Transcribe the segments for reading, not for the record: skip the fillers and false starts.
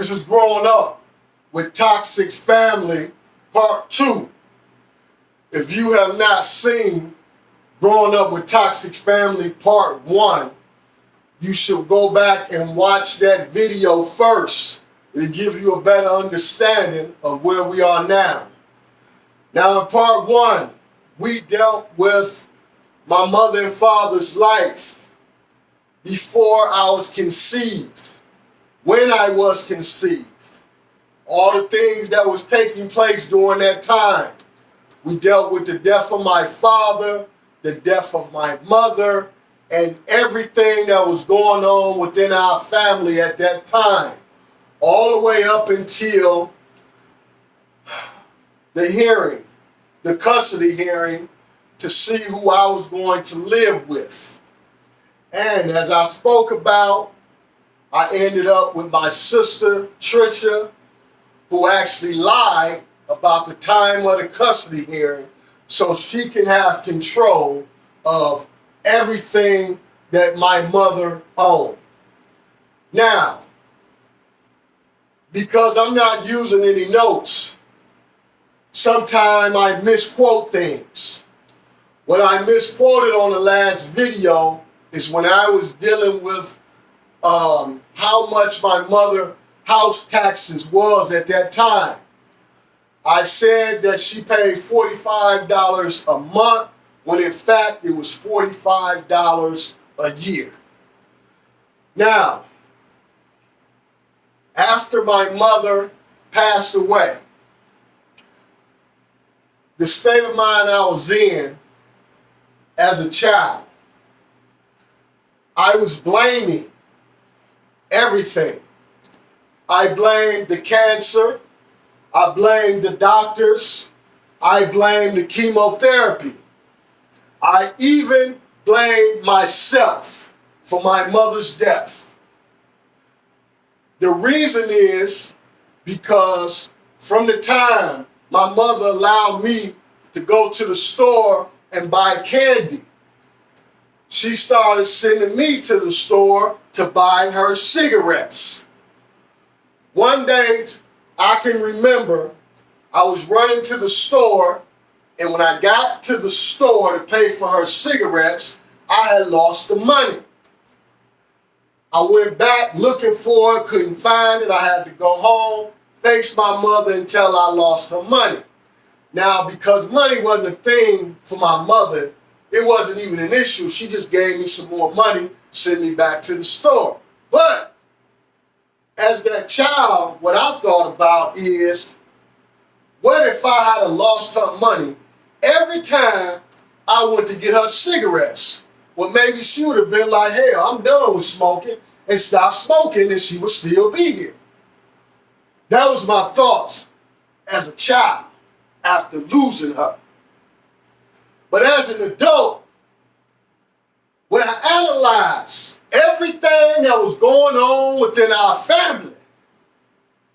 This is Growing Up with Toxic Family Part 2. If you have not seen Growing Up with Toxic Family Part 1, you should go back and watch that video first. It'll give you a better understanding of where we are now. Now in Part 1, we dealt with my mother and father's life before I was conceived, when I was conceived, all the things that was taking place during that time. We dealt with the death of my father, the death of my mother, and everything that was going on within our family at that time, all the way up until the hearing, the custody hearing, to see who I was going to live with. And as I spoke about, I ended up with my sister, Trisha, who actually lied about the time of the custody hearing so she can have control of everything that my mother owned. Now, because I'm not using any notes, sometimes I misquote things. What I misquoted on the last video is when I was dealing with how much my mother house taxes was at that time. I said that she paid $45 a month, when in fact it was $45 a year. Now, after my mother passed away, the state of mind I was in as a child, I was blaming everything. I blamed the cancer, I blamed the doctors, I blamed the chemotherapy. I even blamed myself for my mother's death. The reason is because from the time my mother allowed me to go to the store and buy candy, she started sending me to the store to buy her cigarettes. One day, I can remember I was running to the store, and when I got to the store to pay for her cigarettes, I had lost the money. I went back looking for it, couldn't find it. I had to go home, face my mother until I lost her money. Now, because money wasn't a thing for my mother, it wasn't even an issue. She just gave me some more money, sent me back to the store. But as that child, what I thought about is, what if I had lost her money every time I went to get her cigarettes? Well, maybe she would have been like, hell, I'm done with smoking, and stop smoking, and she would still be here. That was my thoughts as a child after losing her. But as an adult, when I analyzed everything that was going on within our family,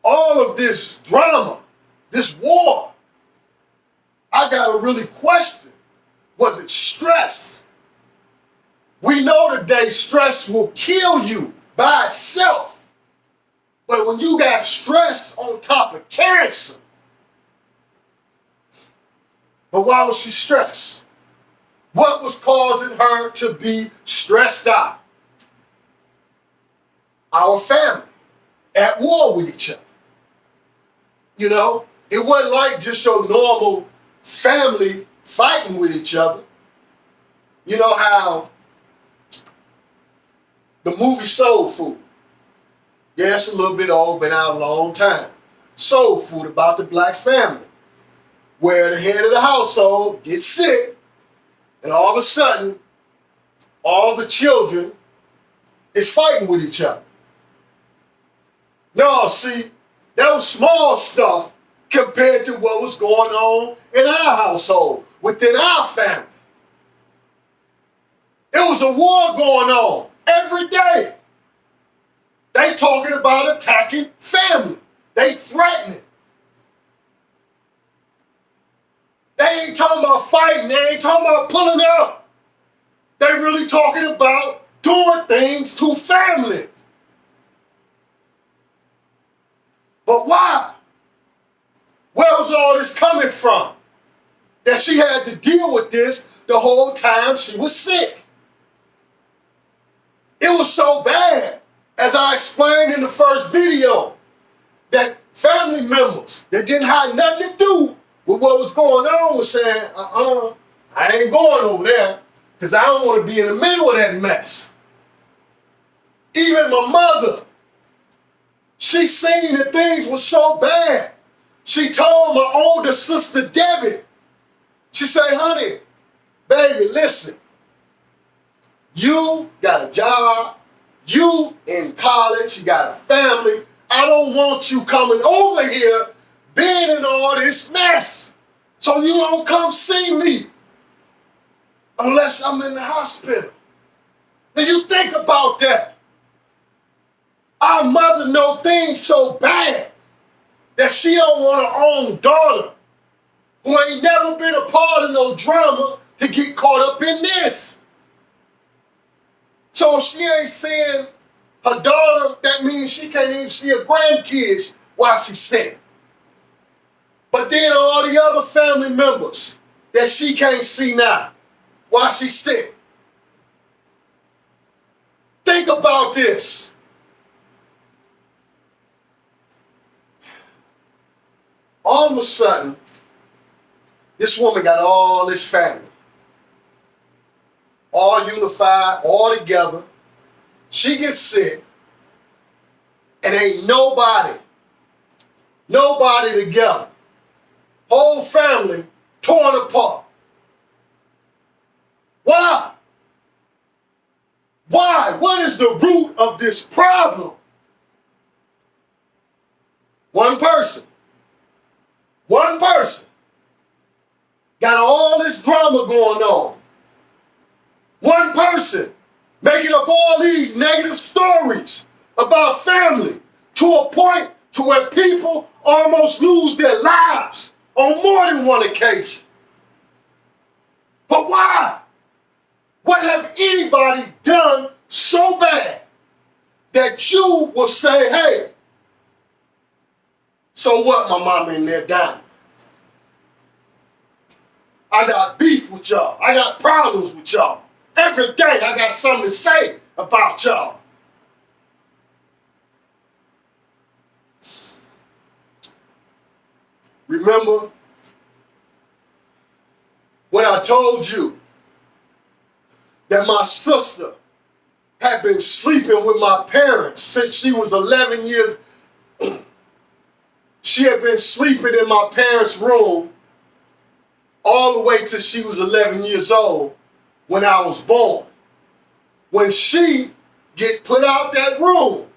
all of this drama, this war, I got to really question, was it stress? We know today stress will kill you by itself. But when you got stress on top of cancer, but why was she stressed? What was causing her to be stressed out? Our family at war with each other. You know, it wasn't like just your normal family fighting with each other. You know how the movie Soul Food, yeah, it's a little bit old, been out a long time. Soul Food, about the black family, where the head of the household gets sick, and all of a sudden, all the children is fighting with each other. No, see, that was small stuff compared to what was going on in our household, within our family. It was a war going on every day. They talking about attacking family. They threatening. They ain't talking about fighting. They ain't talking about pulling up. They really talking about doing things to family. But why? Where was all this coming from? That she had to deal with this the whole time she was sick. It was so bad, as I explained in the first video, that family members that didn't have nothing to do with what was going on was saying, I ain't going over there because I don't want to be in the middle of that mess. Even my mother, she seen that things were so bad. She told my older sister, Debbie, she said, honey, baby, listen, you got a job, you in college, you got a family. I don't want you coming over here being in all this mess. So you don't come see me unless I'm in the hospital. Now you think about that. Our mother know things so bad that she don't want her own daughter, who ain't never been a part of no drama, to get caught up in this. So if she ain't seeing her daughter, that means she can't even see her grandkids while she's sick. But then all the other family members that she can't see now while she's sick. Think about this. All of a sudden, this woman got all this family, all unified, all together. She gets sick, and ain't nobody together. Whole family torn apart. Why? Why? What is the root of this problem? One person got all this drama going on. One person making up all these negative stories about family to a point to where people almost lose their lives on more than one occasion. But why? What have anybody done so bad that you will say, hey, so what, my mama in there dying? I got beef with y'all. I got problems with y'all. Every day I got something to say about y'all. Remember when I told you that my sister had been sleeping with my parents since she was 11 years old? She had been sleeping in my parents' room all the way till she was 11 years old when I was born. When she get put out that room,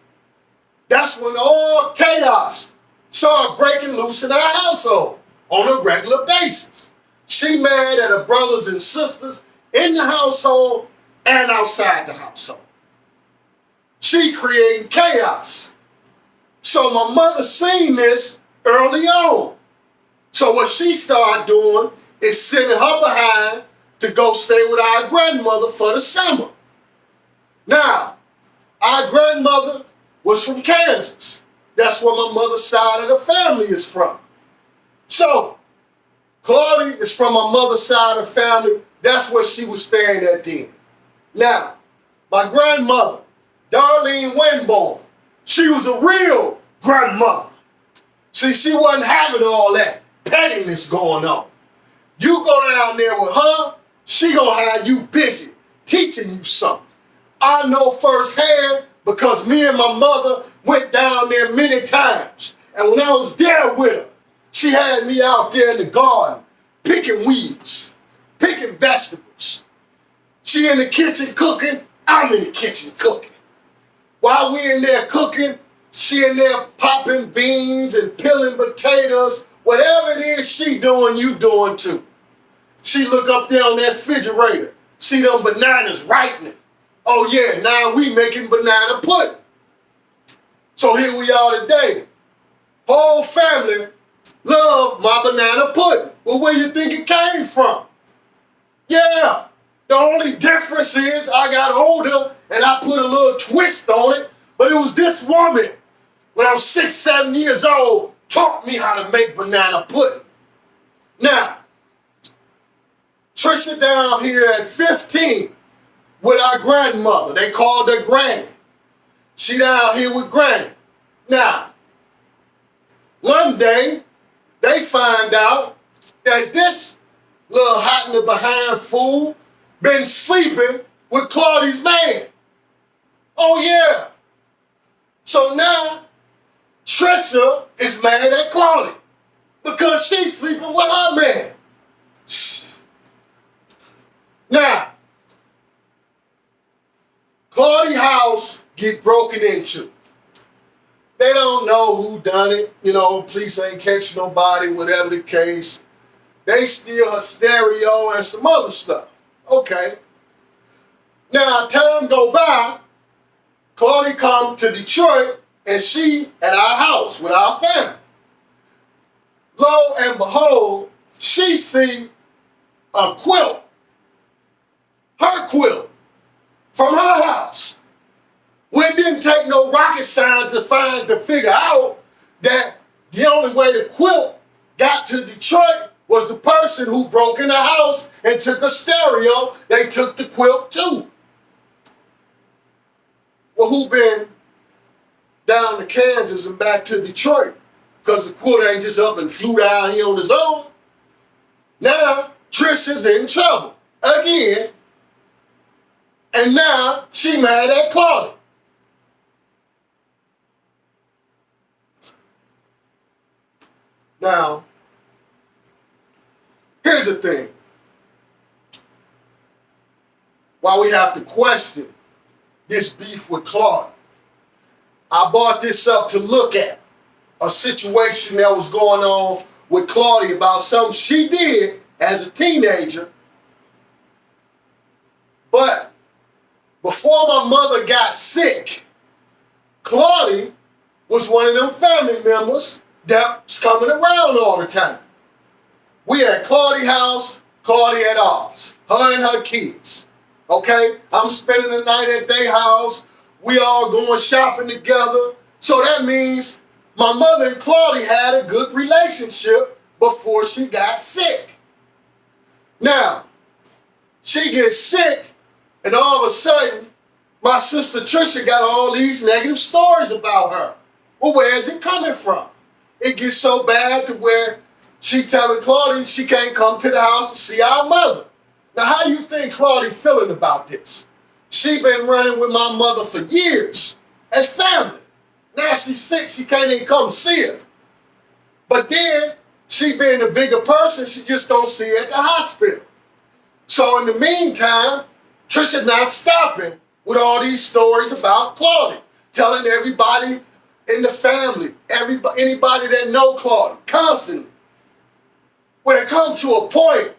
that's when all chaos started breaking loose in our household on a regular basis. She mad at her brothers and sisters in the household and outside the household. She creating chaos. So my mother seen this early on. So what she started doing is sending her behind to go stay with our grandmother for the summer. Now, our grandmother was from Kansas. That's where my mother's side of the family is from. So, Claudia is from my mother's side of the family. That's where she was staying at then. Now, my grandmother, Darlene Winborn, she was a real grandmother. See, she wasn't having all that pettiness going on. You go down there with her, she gonna have you busy, teaching you something. I know firsthand because me and my mother went down there many times. And when I was there with her, she had me out there in the garden, picking weeds, picking vegetables. She in the kitchen cooking, I'm in the kitchen cooking. While we in there cooking, she in there popping beans and peeling potatoes. Whatever it is she doing, you doing too. She look up there on that refrigerator, see them bananas ripening. Oh yeah, now we making banana pudding. So here we are today. Whole family love my banana pudding. Well, where you think it came from? Yeah, the only difference is I got older and I put a little twist on it, but it was this woman when I was 6, 7 years old, taught me how to make banana pudding. Now, Trisha down here at 15 with our grandmother. They called her Granny. She down here with Granny. Now, one day, they find out that this little hot in the behind fool been sleeping with Claudie's man. Oh yeah. So now, Trisha is mad at Claudie because she's sleeping with her man. Now, Claudie's house get broken into. They don't know who done it. You know, police ain't catch nobody, whatever the case. They steal her stereo and some other stuff. Okay. Now, time go by, Claudie come to Detroit and she at our house with our family. Lo and behold, she see a quilt, her quilt, from her house. Well, it didn't take no rocket science to figure out that the only way the quilt got to Detroit was the person who broke in the house and took a stereo. They took the quilt too. Well, who been down to Kansas and back to Detroit? Because the quilt ain't just up and flew down here on his own. Now, Trisha's in trouble again. And now she mad at Claudie. Now, here's the thing. Why we have to question this beef with Claudie. I brought this up to look at a situation that was going on with Claudie about something she did as a teenager. But before my mother got sick, Claudie was one of them family members that was coming around all the time. We at Claudie's house, Claudie at ours, her and her kids. Okay? I'm spending the night at their house. We all going shopping together. So that means my mother and Claudie had a good relationship before she got sick. Now, she gets sick, and all of a sudden, my sister Trisha got all these negative stories about her. Well, where is it coming from? It gets so bad to where she telling Claudie she can't come to the house to see our mother. Now, how do you think Claudie feeling about this? She been running with my mother for years as family. Now she's sick, she can't even come see her. But then, she being a bigger person, she just don't see her at the hospital. So in the meantime, Trisha not stopping with all these stories about Claudie, telling everybody in the family, anybody that know Claudie, constantly. When it comes to a point,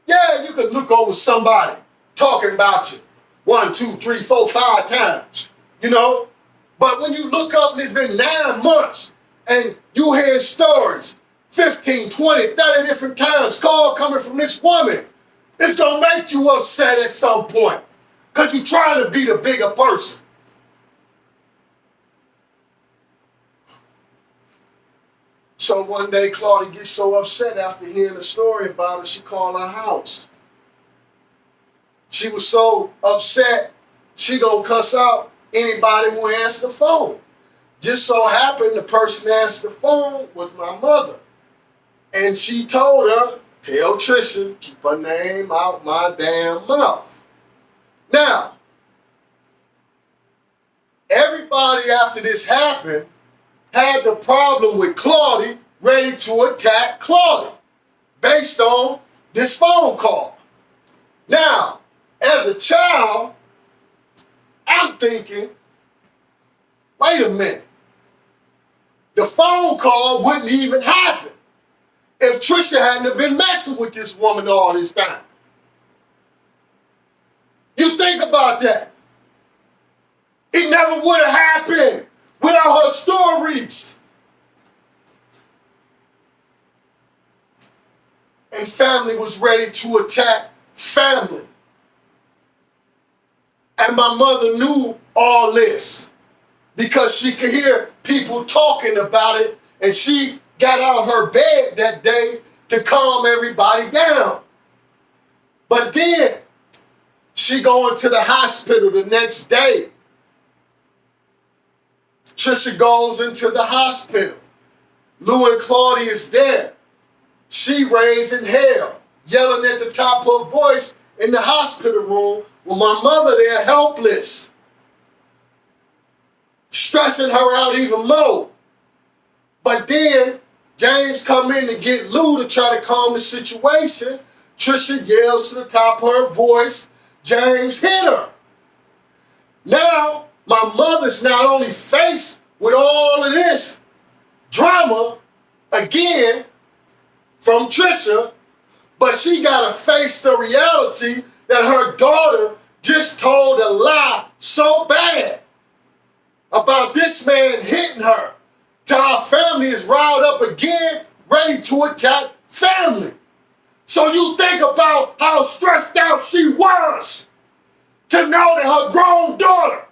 yeah, you can look over somebody talking about you 1, 2, 3, 4, 5 times, you know? But when you look up and it's been 9 months and you hear stories, 15, 20, 30 different times, call coming from this woman, it's gonna make you upset at some point because you're trying to be the bigger person. So one day, Claudie gets so upset after hearing the story about it, she called our house. She was so upset, she gonna cuss out anybody who answered the phone. Just so happened the person that answered the phone was my mother. And she told her, tell Trisha, keep her name out my damn mouth. Now, everybody after this happened had the problem with Claudie, ready to attack Claudie based on this phone call. Now, as a child, I'm thinking, wait a minute. The phone call wouldn't even happen if Trisha hadn't have been messing with this woman all this time. You think about that. It never would have happened without her stories. And family was ready to attack family. And my mother knew all this. because she could hear people talking about it, and she got out her bed that day to calm everybody down. But then she going to the hospital the next day. Trisha goes into the hospital. Lou and Claudia is there. She raising hell, yelling at the top of her voice in the hospital room with my mother there helpless, stressing her out even more. But then James come in to get Lou to try to calm the situation. Trisha yells to the top of her voice. James hit her. Now, my mother's not only faced with all of this drama again from Trisha, but she got to face the reality that her daughter just told a lie so bad about this man hitting her. Till our family is riled up again, ready to attack family. So you think about how stressed out she was to know that her grown daughter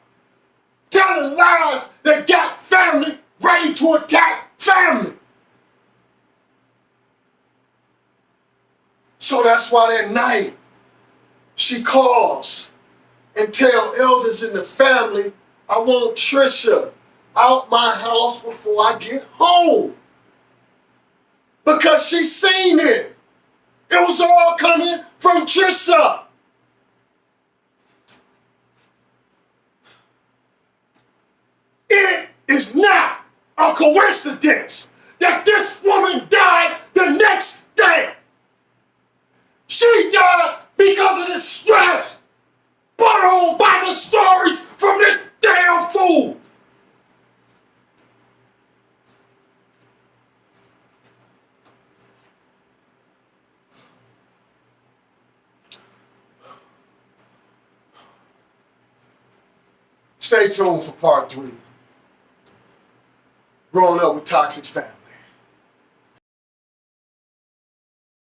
telling lies that got family ready to attack family. So that's why that night she calls and tell elders in the family, I want Trisha out my house before I get home. Because she seen it. It was all coming from Trisha. It is not a coincidence that this woman died the next day. She died because of the stress brought on by the stories from this damn fool. Stay tuned for part 3. Growing up with toxic family.